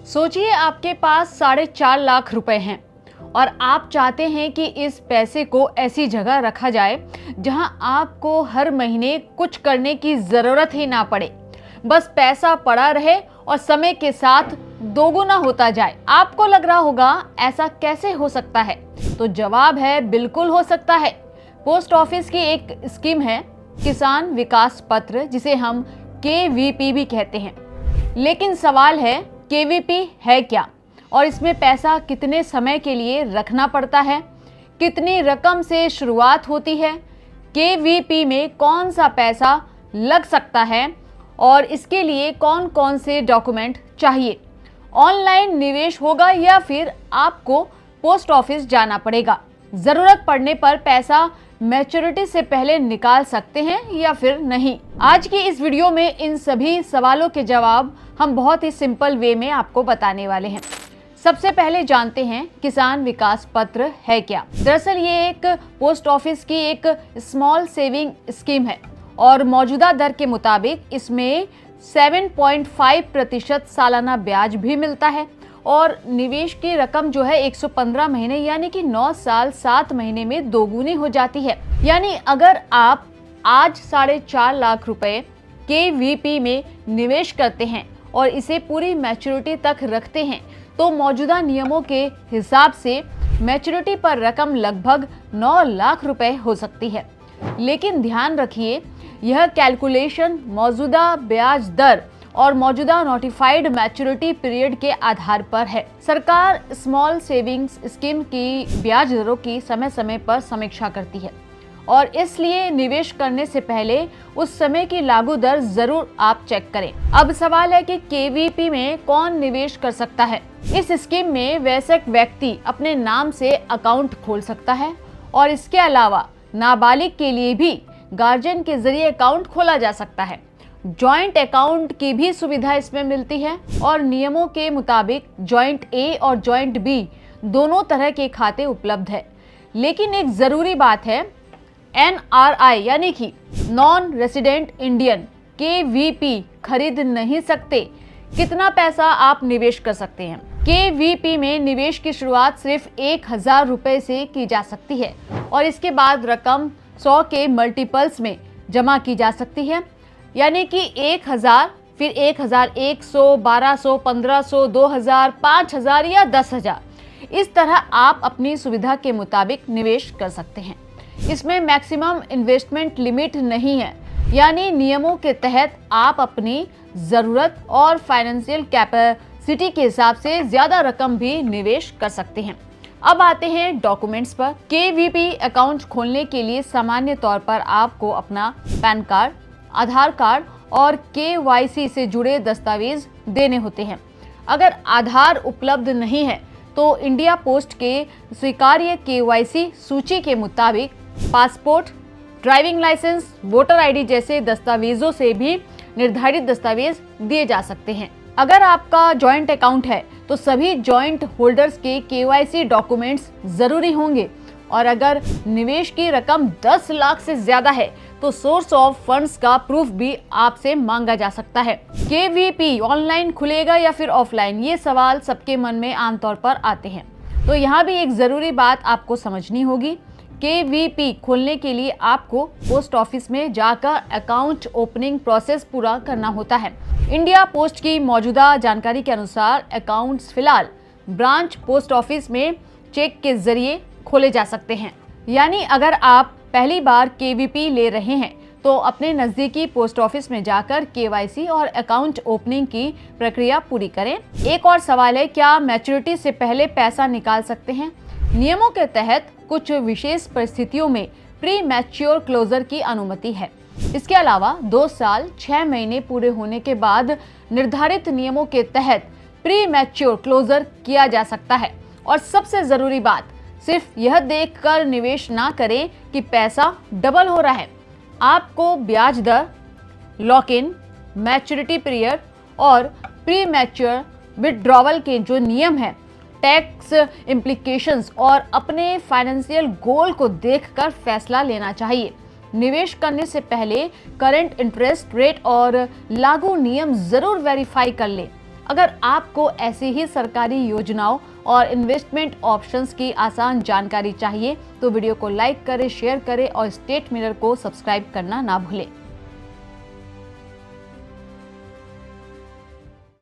सोचिए आपके पास 4.5 लाख रुपए हैं और आप चाहते हैं कि इस पैसे को ऐसी जगह रखा जाए जहां आपको हर महीने कुछ करने की जरूरत ही ना पड़े, बस पैसा पड़ा रहे और समय के साथ दोगुना होता जाए। आपको लग रहा होगा ऐसा कैसे हो सकता है? तो जवाब है बिल्कुल हो सकता है। पोस्ट ऑफिस की एक स्कीम है किसान विकास पत्र, जिसे हम KVP भी कहते हैं। लेकिन सवाल है KVP है क्या और इसमें पैसा कितने समय के लिए रखना पड़ता है, कितनी रकम से शुरुआत होती है, KVP में कौन सा पैसा लग सकता है और इसके लिए कौन कौन से डॉक्यूमेंट चाहिए, ऑनलाइन निवेश होगा या फिर आपको पोस्ट ऑफिस जाना पड़ेगा, जरूरत पड़ने पर पैसा मैच्योरिटी से पहले निकाल सकते हैं या फिर नहीं। आज की इस वीडियो में इन सभी सवालों के जवाब हम बहुत ही सिंपल वे में आपको बताने वाले हैं। सबसे पहले जानते हैं किसान विकास पत्र है क्या। दरअसल ये एक पोस्ट ऑफिस की एक स्मॉल सेविंग स्कीम है और मौजूदा दर के मुताबिक इसमें 7.5% सालाना ब्याज भी मिलता है और निवेश की रकम जो है 115 महीने यानी कि 9 साल 7 महीने में दोगुनी हो जाती है। यानी अगर आप आज 4.5 लाख रुपए KVP में निवेश करते हैं और इसे पूरी मैच्योरिटी तक रखते हैं तो मौजूदा नियमों के हिसाब से मैच्योरिटी पर रकम लगभग 9 लाख रुपए हो सकती है। लेकिन ध्यान रखिए, यह कैलकुलेशन मौजूदा ब्याज दर और मौजूदा नोटिफाइड मैच्योरिटी पीरियड के आधार पर है। सरकार स्मॉल सेविंग्स स्कीम की ब्याज दरों की समय समय पर समीक्षा करती है और इसलिए निवेश करने से पहले उस समय की लागू दर जरूर आप चेक करें। अब सवाल है कि KVP में कौन निवेश कर सकता है। इस स्कीम में वयस्क व्यक्ति अपने नाम से अकाउंट खोल सकता है और इसके अलावा नाबालिग के लिए भी गार्जियन के जरिए अकाउंट खोला जा सकता है। जॉइंट अकाउंट की भी सुविधा इसमें मिलती है और नियमों के मुताबिक जॉइंट A और जॉइंट B दोनों तरह के खाते उपलब्ध है। लेकिन एक जरूरी बात है, NRI यानी कि नॉन रेसिडेंट इंडियन KVP खरीद नहीं सकते। कितना पैसा आप निवेश कर सकते हैं? KVP में निवेश की शुरुआत सिर्फ 1000 रुपए से की जा सकती है और इसके बाद रकम 100 के मल्टीपल्स में जमा की जा सकती है, यानी कि 1000, फिर 1100, 1200, 1500, 2000, 5000 या 10,000। इस तरह आप अपनी सुविधा के मुताबिक निवेश कर सकते हैं। इसमें मैक्सिमम इन्वेस्टमेंट लिमिट नहीं है, यानी नियमों के तहत आप अपनी जरूरत और फाइनेंशियल कैपेसिटी के हिसाब से ज्यादा रकम भी निवेश कर सकते हैं। अब आते हैं डॉक्यूमेंट्स पर। KVP अकाउंट खोलने के लिए सामान्य तौर पर आपको अपना पैन कार्ड, आधार कार्ड और KYC से जुड़े दस्तावेज देने होते हैं। अगर आधार उपलब्ध नहीं है तो इंडिया पोस्ट के स्वीकार्य KYC सूची के मुताबिक passport, driving licence, voter ID जैसे दस्तावेजों से भी निर्धारित दस्तावेज दिए जा सकते हैं। अगर आपका जॉइंट अकाउंट है तो सभी जॉइंट होल्डर्स के KYC डॉक्यूमेंट्स जरूरी होंगे और अगर निवेश की रकम 10 लाख से ज्यादा है तो सोर्स ऑफ फंड्स का प्रूफ भी आपसे मांगा जा सकता है। KVP ऑनलाइन खुलेगा या फिर ऑफलाइन, ये सवाल सबके मन में आमतौर पर आते हैं। तो यहाँ भी एक जरूरी बात आपको समझनी होगी। KVP खोलने के लिए आपको पोस्ट ऑफिस में जाकर अकाउंट ओपनिंग प्रोसेस पूरा करना होता है। इंडिया पोस्ट की मौजूदा जानकारी के अनुसार अकाउंट्स फिलहाल ब्रांच पोस्ट ऑफिस में चेक के जरिए खोले जा सकते हैं। यानी अगर आप पहली बार KVP ले रहे हैं तो अपने नजदीकी पोस्ट ऑफिस में जाकर KYC और अकाउंट ओपनिंग की प्रक्रिया पूरी करें। एक और सवाल है, क्या मैच्योरिटी से पहले पैसा निकाल सकते हैं? नियमों के तहत कुछ विशेष परिस्थितियों में प्री मैच्योर क्लोजर की अनुमति है। इसके अलावा 2 साल 6 महीने पूरे होने के बाद निर्धारित नियमों के तहत प्री मैच्योर क्लोजर किया जा सकता है। और सबसे जरूरी बात, सिर्फ यह देखकर निवेश ना करें कि पैसा डबल हो रहा है। आपको ब्याज दर, लॉक इन, मैच्योरिटी पीरियड और प्री मैच्योर विथड्रॉवल के जो नियम है, टैक्स इम्प्लीकेशंस और अपने फाइनेंशियल गोल को देखकर फैसला लेना चाहिए। निवेश करने से पहले करंट इंटरेस्ट रेट और लागू नियम जरूर वेरीफाई कर लें। अगर आपको ऐसी ही सरकारी योजनाओं और इन्वेस्टमेंट ऑप्शंस की आसान जानकारी चाहिए तो वीडियो को लाइक करें, शेयर करें और स्टेट मिरर को सब्सक्राइब करना ना भूलें।